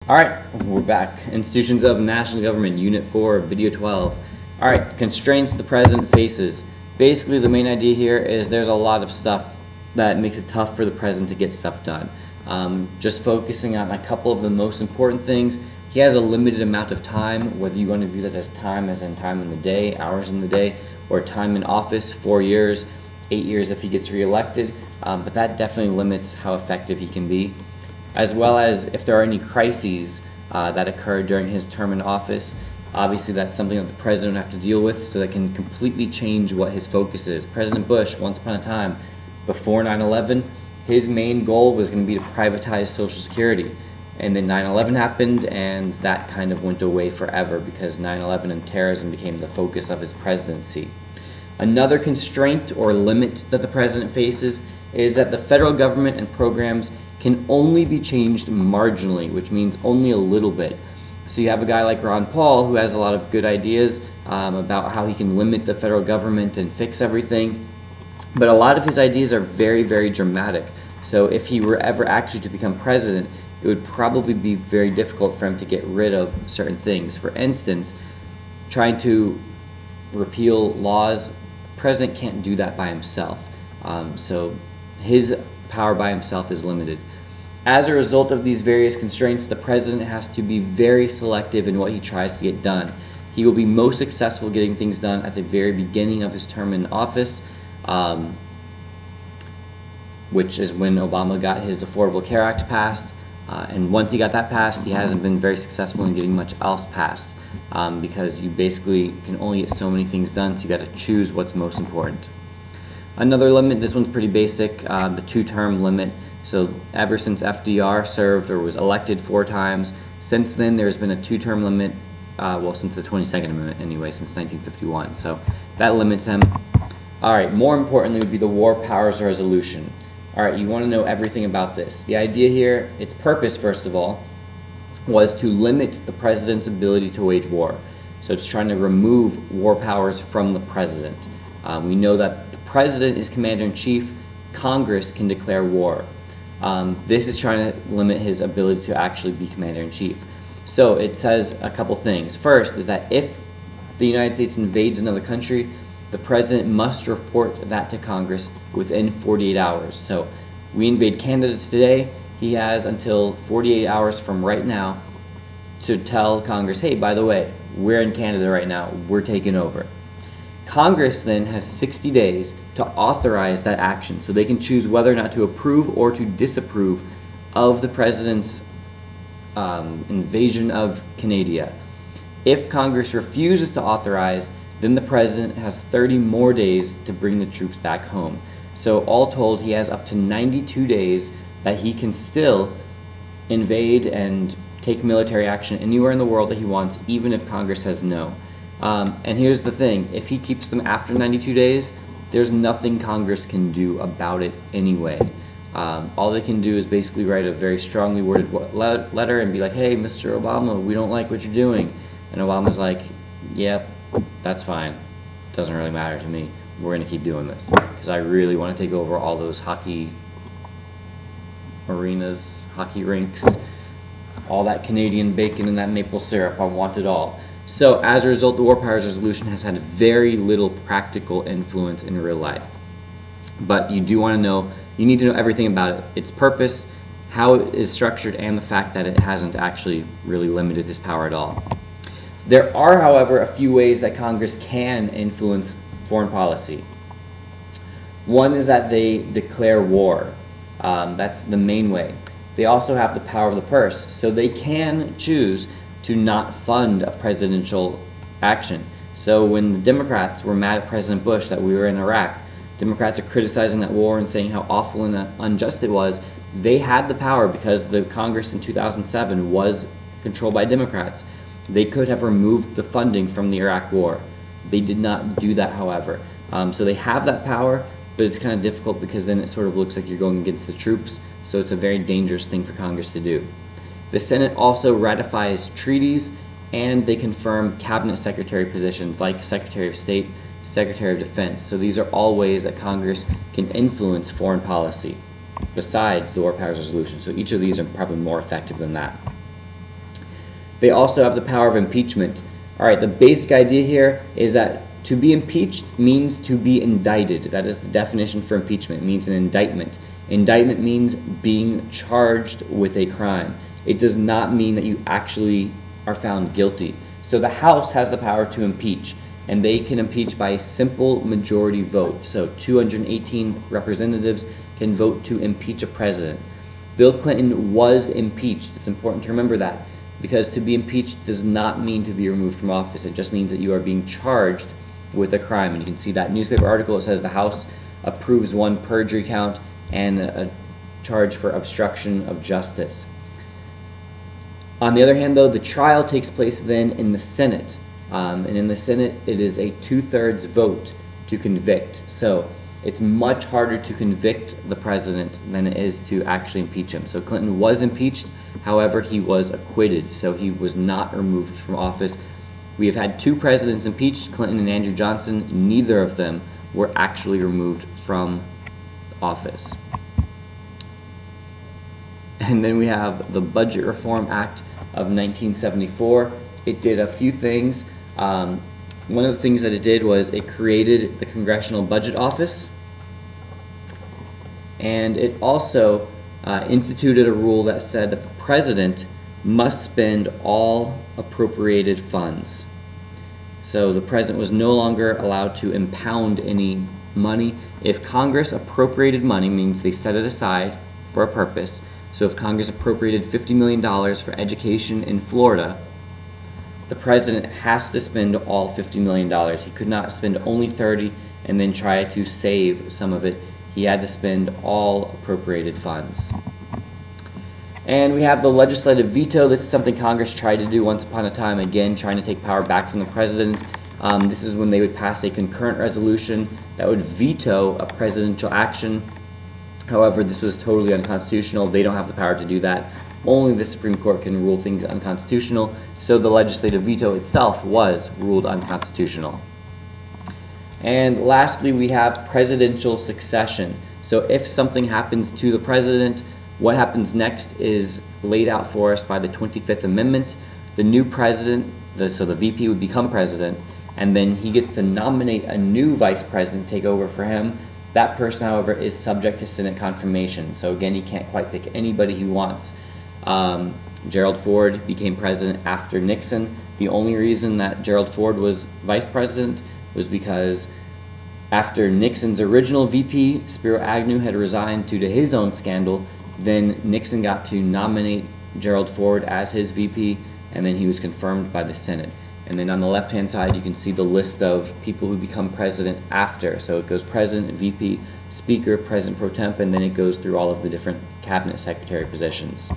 Alright, we're back. Institutions of National Government, Unit 4, Video 12. Alright, constraints the president faces. Basically, the main idea here is there's a lot of stuff that makes it tough for the president to get stuff done. Just focusing on a couple of the most important things. He has a limited amount of time, whether you want to view that as time as in time in the day, hours in the day, or time in office, 4 years, 8 years if he gets reelected. But that definitely limits how effective he can be, as well as if there are any crises that occur during his term in office. Obviously, that's something that the president would have to deal with, so that can completely change what his focus is. President Bush, once upon a time, before 9/11, his main goal was going to be to privatize Social Security. And then 9/11 happened, and that kind of went away forever because 9/11 and terrorism became the focus of his presidency. Another constraint or limit that the president faces is that the federal government and programs can only be changed marginally, which means only a little bit. So you have a guy like Ron Paul who has a lot of good ideas about how he can limit the federal government and fix everything, but a lot of his ideas are very, very dramatic. So if he were ever actually to become president, it would probably be very difficult for him to get rid of certain things. For instance, trying to repeal laws, the president can't do that by himself. So his power by himself is limited. As a result of these various constraints, the president has to be very selective in what he tries to get done. He will be most successful getting things done at the very beginning of his term in office, which is when Obama got his Affordable Care Act passed. And once he got that passed, he hasn't been very successful in getting much else passed, because you basically can only get so many things done, so you got to choose what's most important. Another limit, this one's pretty basic, the two-term limit. So ever since FDR served or was elected 4 times, since then there's been a two-term limit, well, since the 22nd Amendment anyway, since 1951. So that limits him. All right, more importantly would be the War Powers Resolution. All right, you want to know everything about this. The idea here, its purpose, first of all, was to limit the president's ability to wage war. So it's trying to remove war powers from the president. We know that the president is commander-in-chief. Congress can declare war. This is trying to limit his ability to actually be commander-in-chief. So it says a couple things. First is that if the United States invades another country, the president must report that to Congress within 48 hours. So we invade Canada today, he has until 48 hours from right now to tell Congress, hey, by the way, we're in Canada right now, we're taking over. Congress then has 60 days to authorize that action, so they can choose whether or not to approve or to disapprove of the president's invasion of Canada. If Congress refuses to authorize, then the president has 30 more days to bring the troops back home. So all told, he has up to 92 days that he can still invade and take military action anywhere in the world that he wants, even if Congress says no. And here's the thing, if he keeps them after 92 days, there's nothing Congress can do about it anyway. All they can do is basically write a very strongly worded letter and be like, hey, Mr. Obama, we don't like what you're doing. And Obama's like, yep, that's fine. Doesn't really matter to me. We're going to keep doing this because I really want to take over all those hockey arenas, hockey rinks, all that Canadian bacon and that maple syrup. I want it all. So as a result, the War Powers Resolution has had very little practical influence in real life. But you do want to know, you need to know everything about it, its purpose, how it is structured, and the fact that it hasn't actually really limited his power at all. There are, however, a few ways that Congress can influence foreign policy. One is that they declare war. That's the main way. They also have the power of the purse, so they can choose to not fund a presidential action. So when the Democrats were mad at President Bush that we were in Iraq, Democrats are criticizing that war and saying how awful and unjust it was. They had the power because the Congress in 2007 was controlled by Democrats. They could have removed the funding from the Iraq war. They did not do that, however. So they have that power, but it's kind of difficult because then it sort of looks like you're going against the troops, so it's a very dangerous thing for Congress to do. The Senate also ratifies treaties, and they confirm cabinet secretary positions like Secretary of State, Secretary of Defense. So these are all ways that Congress can influence foreign policy besides the War Powers Resolution. So each of these are probably more effective than that. They also have the power of impeachment. All right, the basic idea here is that to be impeached means to be indicted. That is the definition for impeachment. It means an indictment. Indictment means being charged with a crime. It does not mean that you actually are found guilty. So the House has the power to impeach, and they can impeach by a simple majority vote. So 218 representatives can vote to impeach a president. Bill Clinton was impeached. It's important to remember that, because to be impeached does not mean to be removed from office. It just means that you are being charged with a crime. And you can see that newspaper article. It says the House approves one perjury count and a charge for obstruction of justice. On the other hand, though, the trial takes place then in the Senate. And in the Senate, it is a 2/3 vote to convict. So it's much harder to convict the president than it is to actually impeach him. So Clinton was impeached, however, he was acquitted, so he was not removed from office. We have had 2 presidents impeached, Clinton and Andrew Johnson. Neither of them were actually removed from office. And then we have the Budget Reform Act of 1974. It did a few things. One of the things that it did was it created the Congressional Budget Office, and it also instituted a rule that said that the president must spend all appropriated funds. So the president was no longer allowed to impound any money. If Congress appropriated money, means they set it aside for a purpose. So if Congress appropriated $50 million for education in Florida, the president has to spend all $50 million. He could not spend only 30 and then try to save some of it. He had to spend all appropriated funds. And we have the legislative veto. This is something Congress tried to do once upon a time, again, trying to take power back from the president. This is when they would pass a concurrent resolution that would veto a presidential action. However, this was totally unconstitutional. They don't have the power to do that. Only the Supreme Court can rule things unconstitutional, so the legislative veto itself was ruled unconstitutional. And lastly, we have presidential succession. So if something happens to the president, what happens next is laid out for us by the 25th Amendment. The new president, so the VP would become president, and then he gets to nominate a new vice president to take over for him. That person, however, is subject to Senate confirmation. So again, he can't quite pick anybody he wants. Gerald Ford became president after Nixon. The only reason that Gerald Ford was vice president was because after Nixon's original VP, Spiro Agnew, had resigned due to his own scandal, then Nixon got to nominate Gerald Ford as his VP, and then he was confirmed by the Senate. And then on the left-hand side, you can see the list of people who become president after. So it goes president, VP, speaker, president pro temp, and then it goes through all of the different cabinet secretary positions.